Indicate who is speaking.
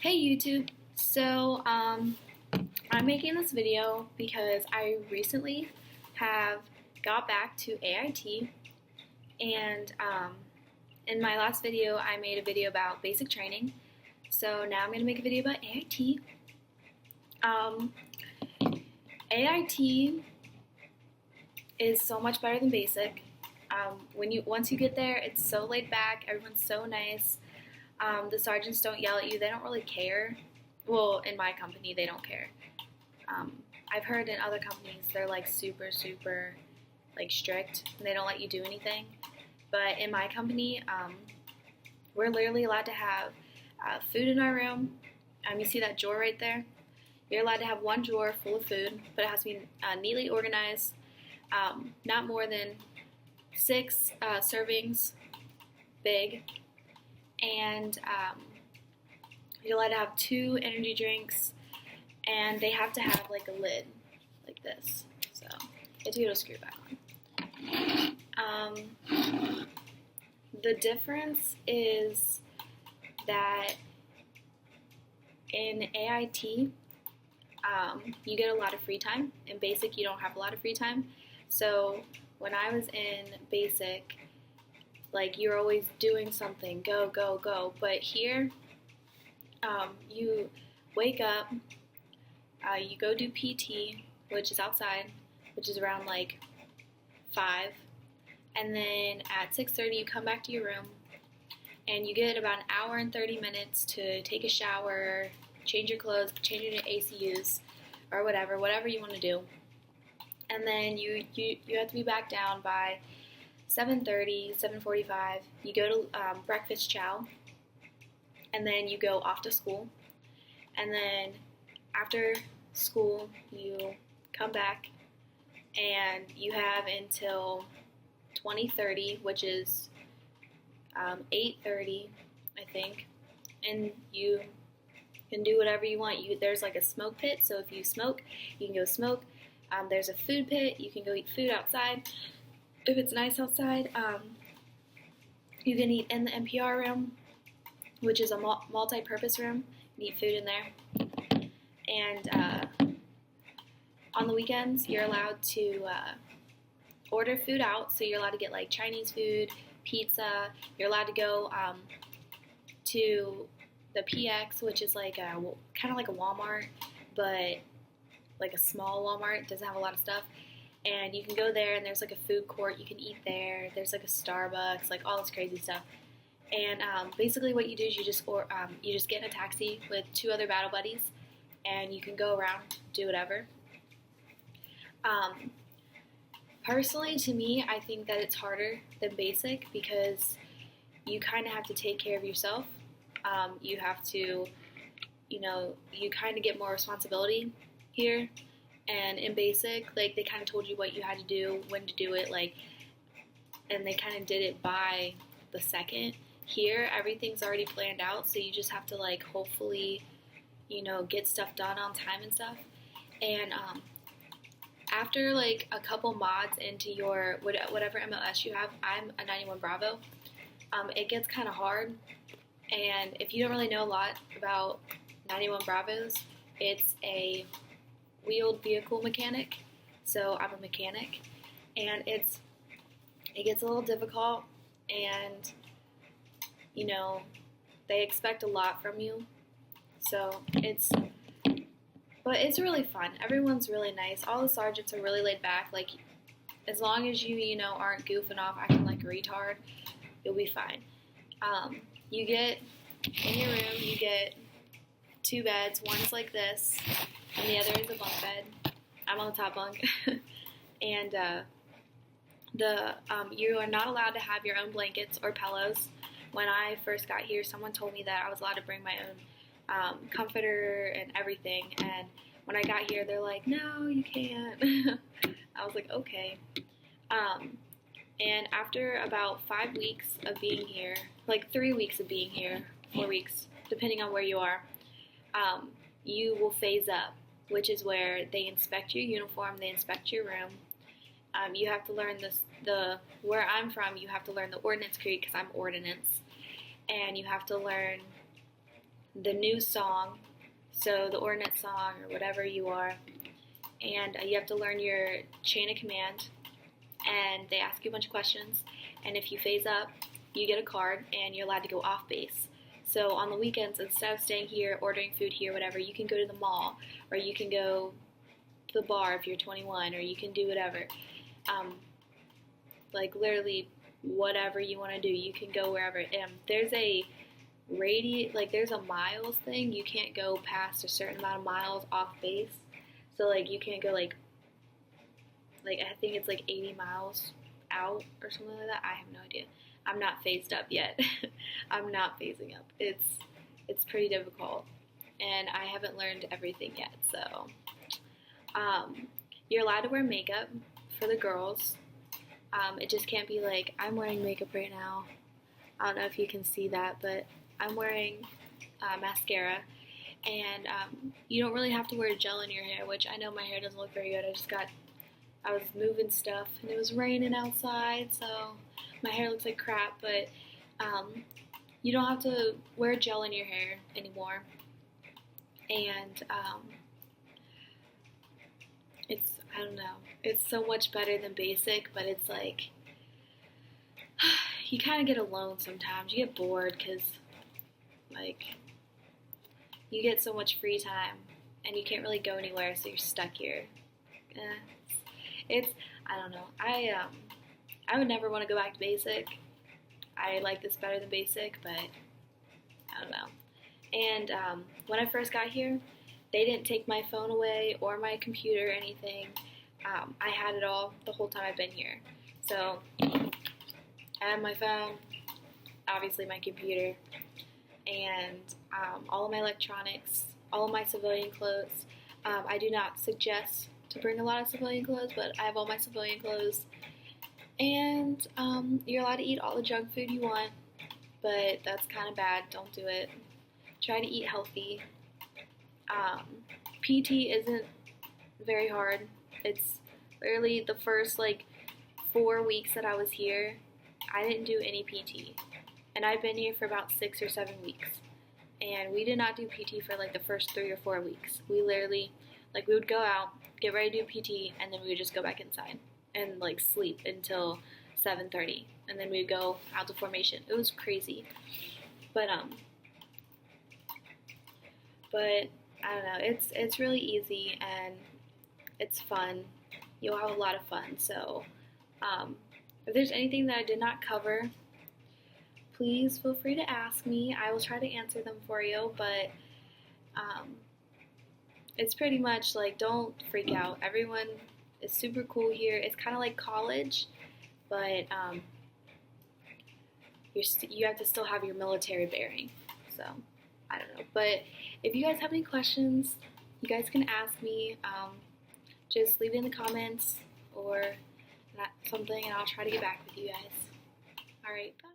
Speaker 1: Hey YouTube! I'm making this video because I recently have got back to AIT and in my last video I made a video about basic training. So now I'm going to make a video about AIT. AIT is so much better than basic. Once you get there, it's so laid back, everyone's so nice. The sergeants don't yell at you. They don't really care. Well, in my company, they don't care. I've heard in other companies they're like super like strict and they don't let you do anything. But in my company, we're literally allowed to have food in our room. You see that drawer right there? You're allowed to have one drawer full of food, but it has to be neatly organized. Not more than 6 servings big. And you're allowed to have 2 energy drinks, and they have to have like a lid like this, so you have to be able to screw it back on. The difference is that in AIT you get a lot of free time. In basic you don't have a lot of free time. So when I was in basic, like, you're always doing something, go, go, go. But here, you wake up, you go do PT, which is outside, which is around like 5. And then at 6:30, you come back to your room, and you get about an hour and 30 minutes to take a shower, change your clothes, change your ACUs, or whatever you want to do. And then you have to be back down by 7:30, 7:45, you go to breakfast chow, and then you go off to school. And then after school, you come back, and you have until 20:30, which is 8:30, I think, and you can do whatever you want. There's like a smoke pit, so if you smoke, you can go smoke. There's a food pit, you can go eat food outside. If it's nice outside, you can eat in the NPR room, which is a multi-purpose room. You can eat food in there. And on the weekends, you're allowed to order food out. So you're allowed to get like Chinese food, pizza. You're allowed to go to the PX, which is like kind of like a Walmart, but like a small Walmart. It doesn't have a lot of stuff. And you can go there, and there's like a food court. You can eat there. There's like a Starbucks, like all this crazy stuff. And basically, what you do is you just get in a taxi with 2 other battle buddies, and you can go around, do whatever. Personally, to me, I think that it's harder than basic because you kind of have to take care of yourself. You have to, you kind of get more responsibility here. And in basic, like, they kind of told you what you had to do, when to do it, like, and they kind of did it by the second. Here, everything's already planned out, so you just have to, like, hopefully, get stuff done on time and stuff. And after, like, a couple mods into your whatever MOS you have, I'm a 91 Bravo, it gets kind of hard. And if you don't really know a lot about 91 Bravos, it's a wheeled vehicle mechanic, so I'm a mechanic, and it gets a little difficult, and they expect a lot from you, so but it's really fun. Everyone's really nice. All the sergeants are really laid back. Like, as long as you aren't goofing off, acting like a retard, you'll be fine. You get in your room, you get 2 beds. One's like this, and the other is a bunk bed. I'm on the top bunk. And you are not allowed to have your own blankets or pillows. When I first got here, someone told me that I was allowed to bring my own comforter and everything. And when I got here, they're like, no, you can't. I was like, okay. And after about 5 weeks of being here, like 3 weeks of being here, 4 weeks, depending on where you are, you will phase up, which is where they inspect your uniform, they inspect your room. You have to learn where I'm from, you have to learn the Ordnance Creed because I'm Ordnance. And you have to learn the new song, so the ordinate song or whatever you are, and you have to learn your chain of command, and they ask you a bunch of questions, and if you phase up, you get a card, and you're allowed to go off base. So on the weekends, instead of staying here, ordering food here, whatever, you can go to the mall, or you can go to the bar if you're 21, or you can do whatever. Like literally whatever you want to do, you can go wherever. There's a there's a miles thing. You can't go past a certain amount of miles off base. So like you can't go like I think it's like 80 miles out or something like that. I have no idea. I'm not phased up yet. I'm not phasing up. It's pretty difficult, and I haven't learned everything yet. So you're allowed to wear makeup for the girls. It just can't be like, I'm wearing makeup right now. I don't know if you can see that, but I'm wearing mascara, and you don't really have to wear gel in your hair, which I know my hair doesn't look very good. I was moving stuff, and it was raining outside, so my hair looks like crap, but you don't have to wear gel in your hair anymore, and I don't know, it's so much better than basic, but it's like, you kind of get alone sometimes. You get bored because, like, you get so much free time, and you can't really go anywhere, so you're stuck here. I don't know. I would never want to go back to basic. I like this better than basic, but I don't know. And when I first got here, they didn't take my phone away or my computer or anything. I had it all the whole time I've been here. So I have my phone, obviously my computer, and all of my electronics, all of my civilian clothes. I do not suggest to bring a lot of civilian clothes, but I have all my civilian clothes. And you're allowed to eat all the junk food you want, but that's kind of bad. Don't do it. Try to eat healthy. PT isn't very hard. It's literally the first 4 weeks that I was here, I didn't do any PT. And I've been here for about 6 or 7 weeks. And we did not do PT for the first 3 or 4 weeks. We literally, we would go out, get ready to do PT, and then we would just go back inside and sleep until 7:30. And then we'd go out to formation. It was crazy. But I don't know, it's really easy and it's fun. You'll have a lot of fun. So if there's anything that I did not cover, please feel free to ask me. I will try to answer them for you, but it's pretty much don't freak out. Everyone is super cool here. It's kind of like college, but you have to still have your military bearing. So I don't know. But if you guys have any questions, you guys can ask me. Just leave it in the comments or something, and I'll try to get back with you guys. All right, bye.